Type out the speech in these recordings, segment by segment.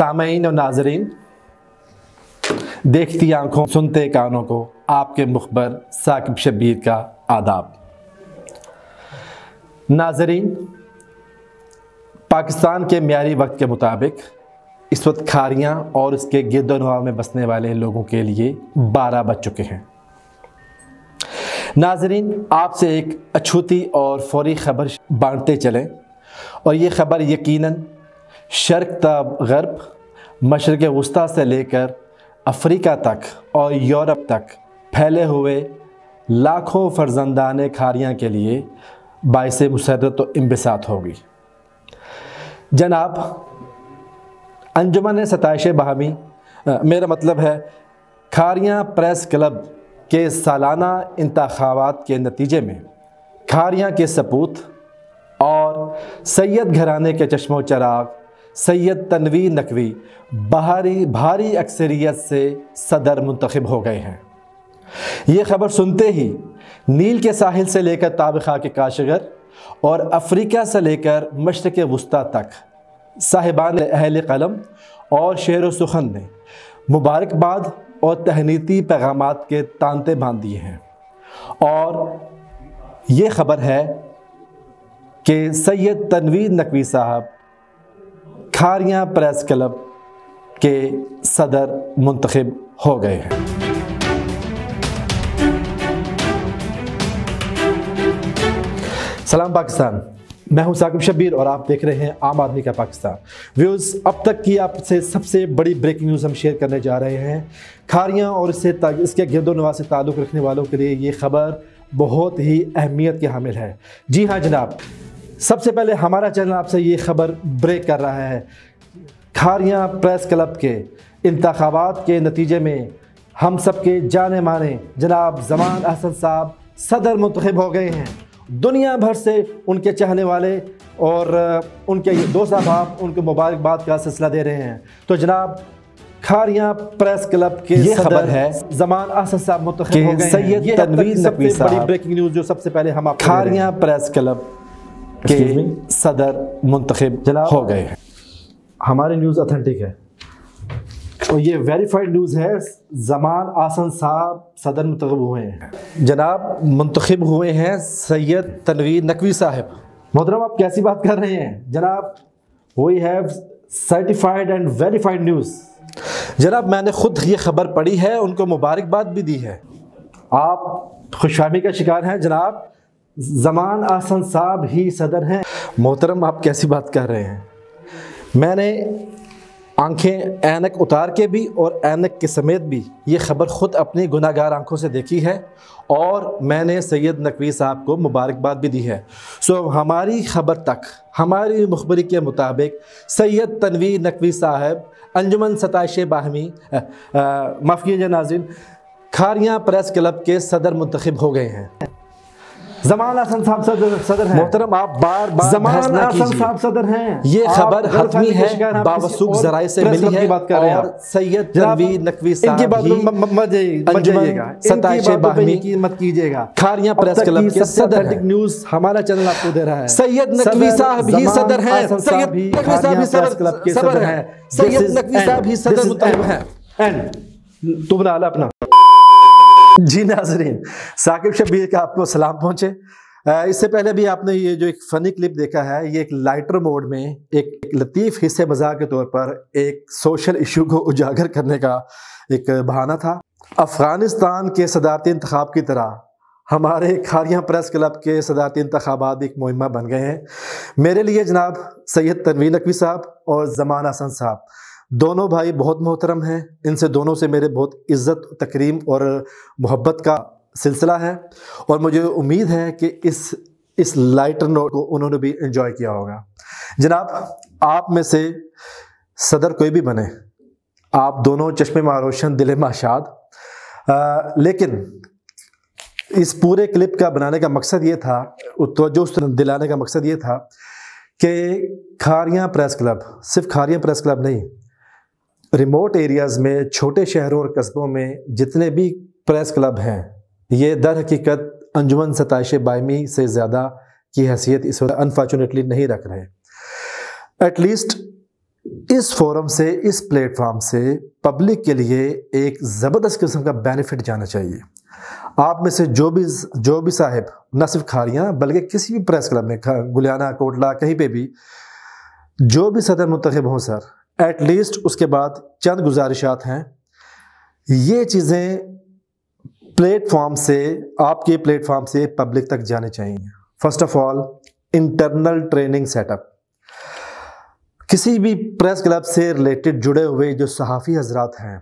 سامعین و ناظرین، دیکھتی آنکھوں سنتے کانوں کو آپ کے مخبر ثاقب شبیر کا آداب۔ ناظرین، پاکستان کے معیاری وقت کے مطابق اس وقت کھاریاں اور اس کے گرد و نواح میں بسنے والے لوگوں کے لیے 12 بج چکے ہیں۔ ناظرین، آپ سے ایک اچھوتی اور فوری خبر بانٹتے چلیں، اور یہ خبر یقیناً شرق تا غرب، مشرق وسطیٰ سے لے کر افریقہ تک اور یورپ تک پھیلے ہوئے لاکھوں فرزندان کھاریاں کے لیے باعث مسرت و انبساط ہوگی۔ جناب، انجمن ستائش باہمی، میرا مطلب ہے کھاریاں پریس کلب کے سالانہ انتخابات کے نتیجے میں کھاریاں کے سپوت اور سید گھرانے کے چشم و چراغ سید تنویر نقوی بھاری اکثریت سے صدر منتخب ہو گئے ہیں۔ یہ خبر سنتے ہی نیل کے ساحل سے لے کر تاب خاک کاشغر اور افریقہ سے لے کر مشرق وسطیٰ تک صاحبان اہل قلم اور شعر و سخن نے مبارکباد اور تہنیتی پیغامات کے تانتے باندھ دیے ہیں، اور یہ خبر ہے کہ سید تنویر نقوی صاحب کھاریاں پریس کلب کے صدر منتخب ہو گئے ہیں۔ سلام پاکستان، میں ہوں ثاقب شبیر اور آپ دیکھ رہے ہیں عام آدمی کا پاکستان۔ ویوز، اب تک کی آپ سے سب سے بڑی بریکنگ نیوز ہم شیئر کرنے جا رہے ہیں۔ کھاریاں اور اس کے گرد و نواح سے تعلق رکھنے والوں کے لیے یہ خبر بہت ہی اہمیت کی حامل ہے۔ جی ہاں جناب، سب سے پہلے ہمارا چینل آپ سے یہ خبر بریک کر رہا ہے۔ کھاریاں پریس کلب کے انتخابات کے نتیجے میں ہم سب کے جانے مانے جناب زمان احسن صاحب صدر منتخب ہو گئے ہیں۔ دنیا بھر سے ان کے چاہنے والے اور ان کے دوست احباب ان کو مبارکباد کا سلسلہ دے رہے ہیں۔ تو جناب، کھاریاں پریس کلب کے یہ خبر ہے زمان احسن صاحب منتخب ہو گئے ہیں۔ سید تنویر نقوی صاحب، بڑی بریکنگ نیوز جو سب سے پہلے ہم آپ کھاریاں پریس کلب کے صدر منتخب ہو گئے ہیں۔ ہماری نیوز اتھینٹک ہے اور یہ ویریفائڈ نیوز ہے۔ زمان احسن صاحب صدر منتخب ہوئے ہیں۔ جناب، منتخب ہوئے ہیں سید تنویر نقوی صاحب۔ محترم، آپ کیسی بات کر رہے ہیں جناب؟ We have certified and verified news. جناب، میں نے خود یہ خبر پڑھی ہے، ان کو مبارکباد بھی دی ہے۔ آپ خوش فہمی کا شکار ہیں جناب، زمان احسن صاحب ہی صدر ہیں۔ محترم، آپ کیسی بات کر رہے ہیں؟ میں نے آنکھیں اینک اتار کے بھی اور اینک کے سمیت بھی یہ خبر خود اپنی گناہ گار آنکھوں سے دیکھی ہے، اور میں نے سید نقوی صاحب کو مبارکباد بھی دی ہے۔ ہماری خبر تک، ہماری مخبری کے مطابق سید تنویر نقوی صاحب انجمن ستائش باہمی، معاف کیجیے ناظرین، کھاریاں پریس کلب کے صدر منتخب ہو گئے ہیں۔ زمان احسن صاحب صدر ہیں۔ محترم، آپ بار زمان احسن صاحب صدر ہیں۔ یہ خبر حتمی ہے، باوثوق ذرائع سے ملی ہے، اور سید تنویر نقوی صاحب ہی انجمن ستائش باہمی مت کیجیے گا کھاریاں پریس کلب کے صدر ہیں۔ نیوز ہمارا چینل آپ کو دے رہا ہے۔ سید نقوی صاحب ہی صدر ہیں، سید نقوی صاحب ہی صدر ہیں، سید نقوی صاحب ہی صدر منتخب ہیں۔ تو بنا لا اپنا۔ جی ناظرین، ثاقب شبیر کا آپ کو سلام پہنچے۔ اس سے پہلے بھی آپ نے یہ جو ایک فنی کلپ دیکھا ہے، یہ ایک لائٹر موڈ میں ایک لطیف حصے مزاح کے طور پر ایک سوشل ایشو کو اجاگر کرنے کا ایک بہانہ تھا۔ افغانستان کے صدارتی انتخاب کی طرح ہمارے کھاریاں پریس کلب کے صدارتی انتخابات ایک مہمہ بن گئے ہیں۔ میرے لیے جناب سید تنویر نقوی صاحب اور زمان احسن صاحب دونوں بھائی بہت محترم ہیں۔ ان سے دونوں سے میرے بہت عزت، تکریم اور محبت کا سلسلہ ہے، اور مجھے امید ہے کہ اس لائٹر نوٹ کو انہوں نے بھی انجوائے کیا ہوگا۔ جناب، آپ میں سے صدر کوئی بھی بنے، آپ دونوں چشم ماہ روشن، دل ماہ شاد، لیکن اس پورے کلپ کا بنانے کا مقصد یہ تھا، توجہ دلانے کا مقصد یہ تھا کہ کھاریاں پریس کلب، صرف کھاریاں پریس کلب نہیں، ریموٹ ایریاز میں، چھوٹے شہروں اور قصبوں میں جتنے بھی پریس کلب ہیں، یہ در حقیقت انجمن ستائش باہمی سے زیادہ کی حیثیت اس وقت انفارچونیٹلی نہیں رکھ رہے۔ ایٹ لیسٹ اس فورم سے، اس پلیٹ فارم سے پبلک کے لیے ایک زبردست قسم کا بینیفٹ جانا چاہیے۔ آپ میں سے جو بھی صاحب، نہ صرف کھاریاں بلکہ کسی بھی پریس کلب میں، گلیانہ، کوٹلہ، کہیں پہ بھی جو بھی صدر منتخب ہوں سر، ایٹ لیسٹ اس کے بعد چند گزارشات ہیں، یہ چیزیں پلیٹ فارم سے، آپ کے پلیٹ فارم سے پبلک تک جانے چاہیے۔ First of all, internal training set up. کسی بھی پریس کلب سے ریلیٹڈ جڑے ہوئے جو صحافی حضرات ہیں،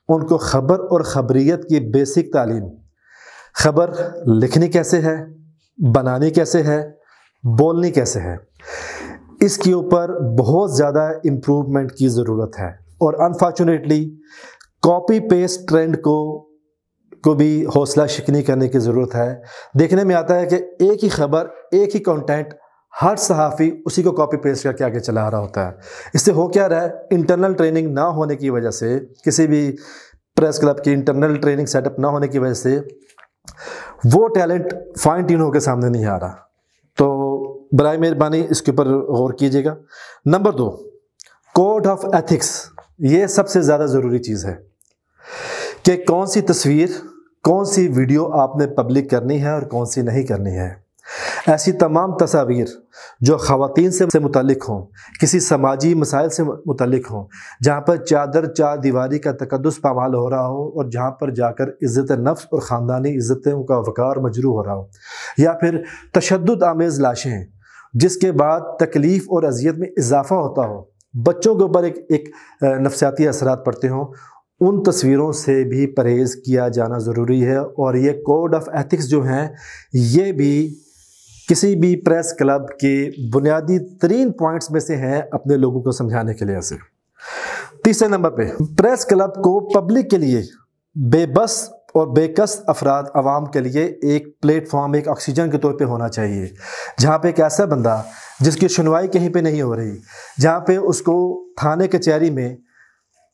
ان کو خبر اور خبریت کی بیسک تعلیم، خبر لکھنی کیسے ہے، بنانی کیسے ہے، بولنی کیسے ہے، اس کے اوپر بہت زیادہ امپروومنٹ کی ضرورت ہے۔ اور انفارچونیٹلی کاپی پیسٹ ٹرینڈ کو بھی حوصلہ شکنی کرنے کی ضرورت ہے۔ دیکھنے میں آتا ہے کہ ایک ہی خبر، ایک ہی کنٹینٹ، ہر صحافی اسی کو کاپی پیسٹ کر کے آگے چلا رہا ہوتا ہے۔ اس سے ہو کیا رہا ہے، انٹرنل ٹریننگ نہ ہونے کی وجہ سے، کسی بھی پریس کلب کی انٹرنل ٹریننگ سیٹ اپ نہ ہونے کی وجہ سے وہ ٹیلنٹ فائن ٹیون ہو کے سامنے نہیں آ رہا۔ تو برائے مہربانی اس کے اوپر غور کیجیے گا۔ Number 2، code of ethics. یہ سب سے زیادہ ضروری چیز ہے کہ کون سی تصویر، کون سی ویڈیو آپ نے پبلک کرنی ہے اور کون سی نہیں کرنی ہے۔ ایسی تمام تصاویر جو خواتین سے متعلق ہوں، کسی سماجی مسائل سے متعلق ہوں، جہاں پر چار دیواری کا تقدس پامال ہو رہا ہو اور جہاں پر جا کر عزت نفس اور خاندانی عزتوں کا وقار مجروح ہو رہا ہو، یا پھر تشدد آمیز لاشیں جس کے بعد تکلیف اور اذیت میں اضافہ ہوتا ہو، بچوں کے اوپر ایک نفسیاتی اثرات پڑتے ہوں، ان تصویروں سے بھی پرہیز کیا جانا ضروری ہے۔ اور یہ کوڈ آف ایتھکس جو ہیں، یہ بھی کسی بھی پریس کلب کے بنیادی ترین پوائنٹس میں سے ہیں اپنے لوگوں کو سمجھانے کے لیے سے۔ تیسرے نمبر پہ، پریس کلب کو پبلک کے لیے، بے بس اور بے کس افراد، عوام کے لیے ایک پلیٹ فارم، ایک آکسیجن کے طور پہ ہونا چاہیے، جہاں پہ ایک ایسا بندہ جس کی سنوائی کہیں پہ نہیں ہو رہی، جہاں پہ اس کو تھانے کچہری میں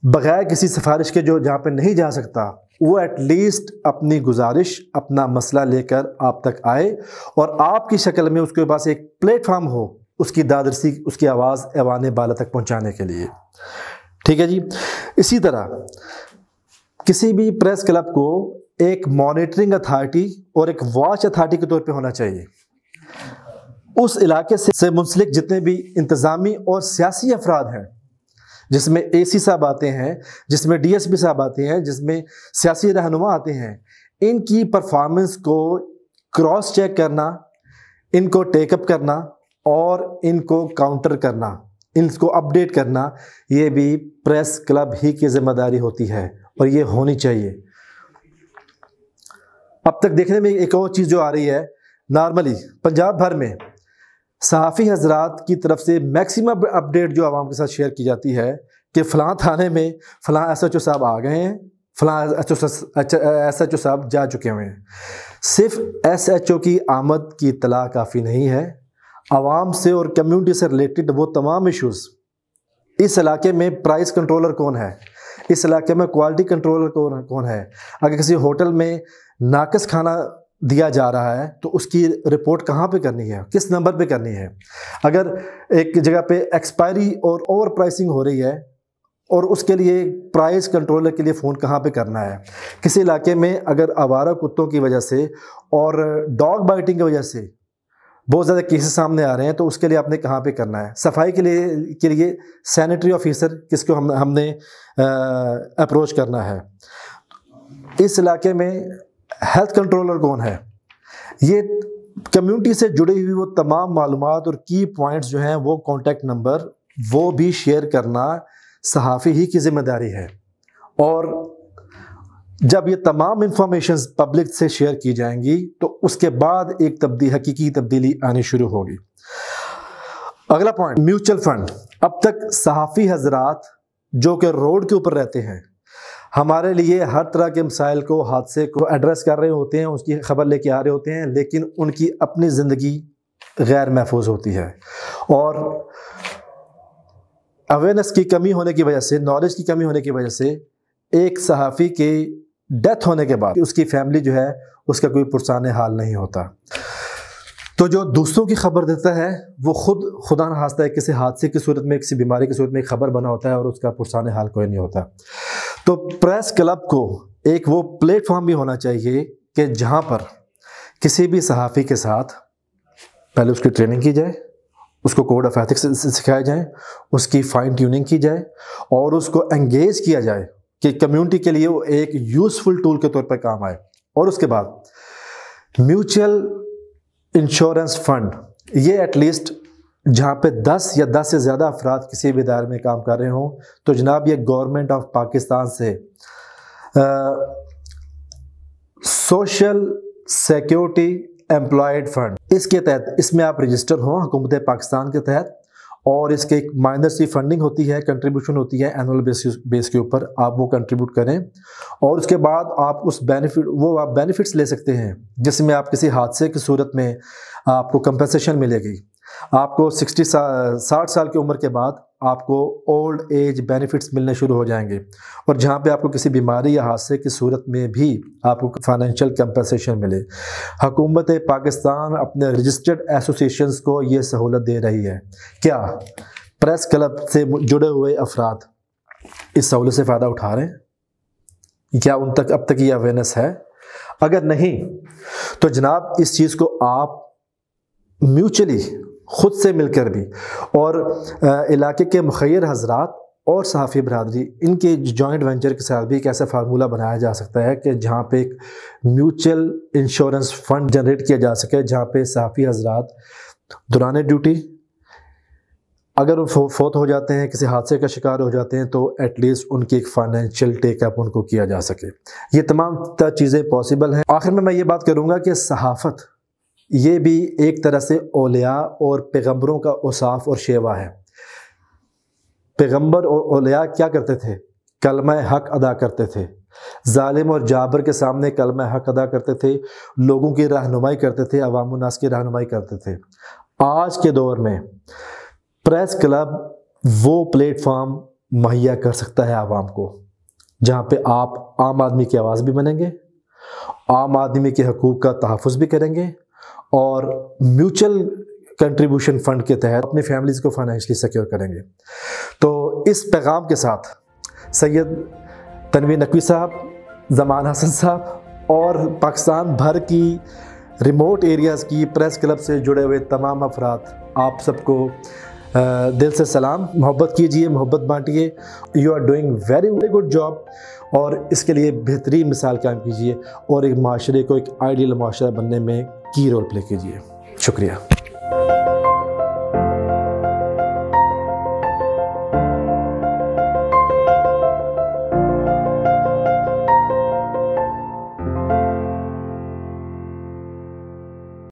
بغیر کسی سفارش کے جہاں پہ نہیں جا سکتا، وہ ایٹ لیسٹ اپنی گزارش، اپنا مسئلہ لے کر آپ تک آئے اور آپ کی شکل میں اس کے پاس ایک پلیٹ فارم ہو اس کی دادرسی، اس کی آواز ایوان بالا تک پہنچانے کے لیے۔ ٹھیک ہے جی۔ اسی طرح کسی بھی پریس کلب کو ایک مانیٹرنگ اتھارٹی اور ایک واچ اتھارٹی کے طور پہ ہونا چاہیے۔ اس علاقے سے منسلک جتنے بھی انتظامی اور سیاسی افراد ہیں، جس میں اے سی صاحب آتے ہیں، جس میں ڈی ایس پی صاحب آتے ہیں، جس میں سیاسی رہنما آتے ہیں، ان کی پرفارمنس کو کراس چیک کرنا، ان کو ٹیک اپ کرنا اور ان کو کاؤنٹر کرنا، ان کو اپڈیٹ کرنا، یہ بھی پریس کلب ہی کی ذمہ داری ہوتی ہے اور یہ ہونی چاہیے۔ اب تک دیکھنے میں ایک اور چیز جو آ رہی ہے، نارملی پنجاب بھر میں صحافی حضرات کی طرف سے میکسیمم اپڈیٹ جو عوام کے ساتھ شیئر کی جاتی ہے کہ فلاں تھانے میں فلاں ایس ایچ او صاحب آ گئے ہیں، فلاں ایس ایچ او صاحب جا چکے ہوئے ہیں۔ صرف ایس ایچ او کی آمد کی اطلاع کافی نہیں ہے، عوام سے اور کمیونٹی سے ریلیٹڈ وہ تمام ایشوز، اس علاقے میں پرائس کنٹرولر کون ہے، اس علاقے میں کوالٹی کنٹرولر کون ہے، اگر کسی ہوٹل میں ناقص کھانا دیا جا رہا ہے تو اس کی رپورٹ کہاں پہ کرنی ہے، کس نمبر پہ کرنی ہے، اگر ایک جگہ پہ ایکسپائری اور اوور پرائسنگ ہو رہی ہے اور اس کے لیے پرائس کنٹرولر کے لیے فون کہاں پہ کرنا ہے، کسی علاقے میں اگر آوارہ کتوں کی وجہ سے اور ڈاگ بائٹنگ کی وجہ سے بہت زیادہ کیسز سامنے آ رہے ہیں تو اس کے لیے آپ نے کہاں پہ کرنا ہے، صفائی کے لیے سینیٹری آفیسر کس کو ہم نے اپروچ کرنا ہے، اس علاقے میں ہیلتھ کنٹرولر کون ہے۔ یہ کمیونٹی سے جڑی ہوئی وہ تمام معلومات اور کی پوائنٹس جو ہیں، وہ کانٹیکٹ نمبر، وہ بھی شیئر کرنا صحافی ہی کی ذمہ داری ہے۔ اور جب یہ تمام انفارمیشنز پبلک سے شیئر کی جائیں گی تو اس کے بعد ایک حقیقی تبدیلی آنی شروع ہوگی۔ اگلا پوائنٹ، میوچل فنڈ۔ اب تک صحافی حضرات جو کہ روڈ کے اوپر رہتے ہیں، ہمارے لیے ہر طرح کے مسائل کو، حادثے کو ایڈریس کر رہے ہوتے ہیں، اس کی خبر لے کے آ رہے ہوتے ہیں، لیکن ان کی اپنی زندگی غیر محفوظ ہوتی ہے اور اویئرنیس کی کمی ہونے کی وجہ سے، نالج کی کمی ہونے کی وجہ سے ایک صحافی کے ڈیتھ ہونے کے بعد اس کی فیملی جو ہے، اس کا کوئی پرسان حال نہیں ہوتا۔ تو جو دوسروں کی خبر دیتا ہے وہ خود خدا نخواستہ ہے کسی حادثے کی صورت میں، کسی بیماری کی صورت میں ایک خبر بنا ہوتا ہے اور اس کا پرسان حال کوئی نہیں ہوتا۔ تو پریس کلب کو ایک وہ پلیٹ فارم بھی ہونا چاہیے کہ جہاں پر کسی بھی صحافی کے ساتھ پہلے اس کی ٹریننگ کی جائے، اس کو کوڈ آف ایتھکس سکھایا جائے، اس کی فائن ٹیوننگ کی جائے اور اس کو انگیج کیا جائے کہ کمیونٹی کے لیے وہ ایک یوزفل ٹول کے طور پر کام آئے۔ اور اس کے بعد میوچل انشورنس فنڈ، یہ ایٹ لیسٹ جہاں پہ 10 یا 10 سے زیادہ افراد کسی بھی ادارے میں کام کر رہے ہوں تو جناب یہ گورنمنٹ آف پاکستان سے سوشل سیکیورٹی امپلائڈ فنڈ، اس کے تحت اس میں آپ رجسٹر ہوں حکومت پاکستان کے تحت، اور اس کے ایک مائنر سی فنڈنگ ہوتی ہے، کنٹریبیوشن ہوتی ہے اینول بیس کے اوپر، آپ وہ کنٹریبیوٹ کریں اور اس کے بعد آپ اس آپ بینیفٹس لے سکتے ہیں جس میں آپ کسی حادثے کی صورت میں آپ کو کمپنسیشن ملے گی، آپ کو 60 سال کی عمر کے بعد آپ کو اولڈ ایج بینیفٹس ملنے شروع ہو جائیں گے، اور جہاں پہ آپ کو کسی بیماری یا حادثے کی صورت میں بھی آپ کو فائنینشیل کمپنسیشن ملے۔ حکومت پاکستان اپنے رجسٹرڈ ایسوسیشنز کو یہ سہولت دے رہی ہے۔ کیا پریس کلب سے جڑے ہوئے افراد اس سہولت سے فائدہ اٹھا رہے ہیں؟ کیا ان تک اب تک یہ اویئرنیس ہے؟ اگر نہیں تو جناب اس چیز کو آپ میوچلی خود سے مل کر بھی اور علاقے کے مخیر حضرات اور صحافی برادری ان کے جوائنٹ وینچر کے ساتھ بھی ایک ایسا فارمولہ بنایا جا سکتا ہے کہ جہاں پہ ایک میوچل انشورنس فنڈ جنریٹ کیا جا سکے، جہاں پہ صحافی حضرات دوران ڈیوٹی اگر وہ فوت ہو جاتے ہیں، کسی حادثے کا شکار ہو جاتے ہیں، تو ایٹ لیسٹ ان کی ایک فائنینشیل ٹیک اپ ان کو کیا جا سکے۔ یہ تمام چیزیں پاسبل ہیں۔ آخر میں یہ بات کروں گا کہ صحافت یہ بھی ایک طرح سے اولیاء اور پیغمبروں کا اوصاف اور شیوا ہے۔ پیغمبر اور اولیاء کیا کرتے تھے؟ کلمہ حق ادا کرتے تھے، ظالم اور جابر کے سامنے کلمہ حق ادا کرتے تھے، لوگوں کی رہنمائی کرتے تھے، عوام الناس کی رہنمائی کرتے تھے۔ آج کے دور میں پریس کلب وہ پلیٹ فارم مہیا کر سکتا ہے عوام کو، جہاں پہ آپ عام آدمی کی آواز بھی بنیں گے، عام آدمی کے حقوق کا تحفظ بھی کریں گے اور میوچل کنٹریبیوشن فنڈ کے تحت اپنی فیملیز کو فائنینشلی سیکیور کریں گے۔ تو اس پیغام کے ساتھ سید تنویر نقوی صاحب، زمان حسن صاحب اور پاکستان بھر کی ریموٹ ایریاز کی پریس کلب سے جڑے ہوئے تمام افراد، آپ سب کو دل سے سلام۔ محبت کیجئے، محبت بانٹیے۔ You are doing very good job, اور اس کے لیے بہترین مثال قائم کیجئے اور ایک معاشرے کو ایک آئیڈیل معاشرہ بننے میں کی رول پلے کیجئے۔ شکریہ۔